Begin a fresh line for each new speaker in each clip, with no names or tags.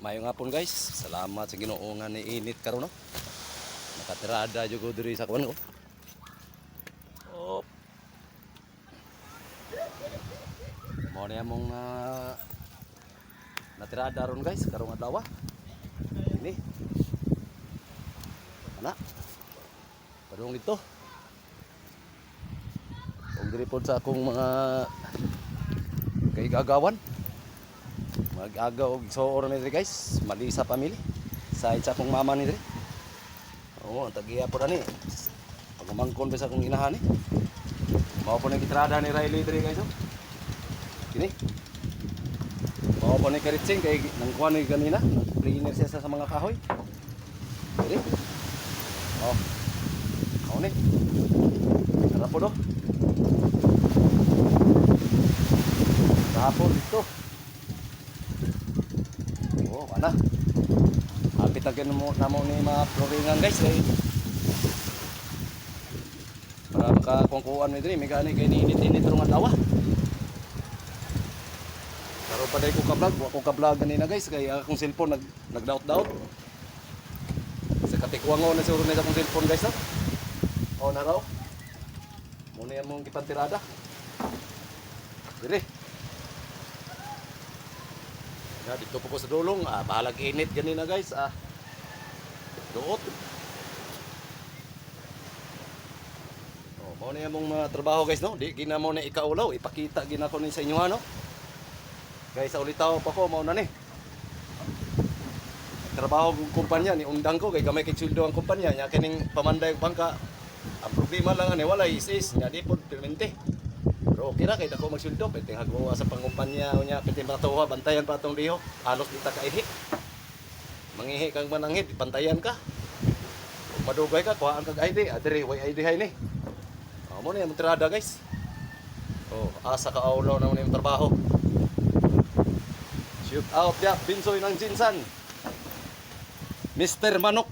Mayong hapon guys. Salamat sa Ginoo nga ni init karon no. Nakatirada jud ko diri sa kuan ko. Oh. Mo na mong natirada ron guys karong adlaw. Ini. Ana. Padung dito. Kung diri pod sa akong mga kaigagawan. Mag-agaw og soor ni diri guys, mali sa pamilya. Side sa akong mama ni diri. Oo, tagiya po ani. Pagmangkon sa akong inahan ni. Mao po ni gitrada ni Riley diri guys. Kini. Mao po ni karitsing kay nang kuan ni kanina, cleaner siya sa mga kahoy. Diri. Oh. Mao ni. Tara po do. Tapos dito. Oh, mana? Hapit na namo ni mga floringan guys kay para makakungkuan ni diri migani kay niinit-init rong adlaw. Pero paday ko ka-vlog, wa ko ka-vlog kanina guys kay akong cellphone nagdaot-daot. Sa katikwangon na siguro ni akong cellphone guys no. Oh, na raw. Muna yung gipantirada. Diri. Dito po ko sa dulong, bahalag init ganina guys. Duot. Oh, mao na yung mga trabaho guys no. Di gina mo na ikaulaw, ipakita gina ko ni sa inyo no. Guys, sa ulitaw pa ko mao na ni. Trabaho ng kumpanya ni undang ko kay gamay kay sweldo ang kumpanya nya kining pamanday og bangka. Ang problema lang ani wala is nya di pod permente. Pero okay ra kay dako magsuldo pwede hagawa sa pangumpanya unya pwede matuwa bantayan pa atong liho halos di ta kaihi. Mangihi kang mananghid bantayan ka. Kung madugay ka kuhaan kag ID, adiri way ID hay ni. Mo ni ang tirada guys. Oh, asa ka aulo na mo ni trabaho. Shoot out ya Pinsoy ng Jinsan. Mr. Manok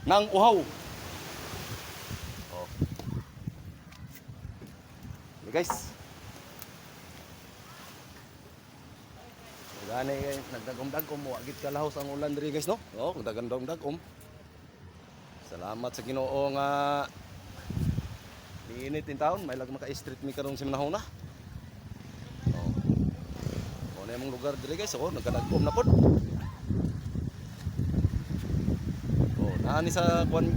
ng Uhaw. Oh. Guys. Gani nagdagom-dagom wa gid kalahos ang ulan diri guys no. Oh, nagdagom-dagom. Salamat sa Ginoo nga diinit in taon may lag maka-street mi karong simanahon na. Oh. Mo na imong lugar diri guys, oh, nagdagom na pod. Oh, naani sa kuan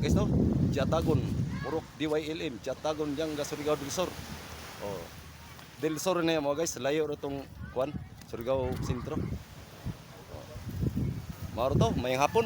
guys no. Jatagon, Purok DYLM, Jatagon yang Surigao del Sur. Oh. Del Sur na mo guys, layo ra tong kuan Surigao Sentro. Oh. Maro to, may hapon.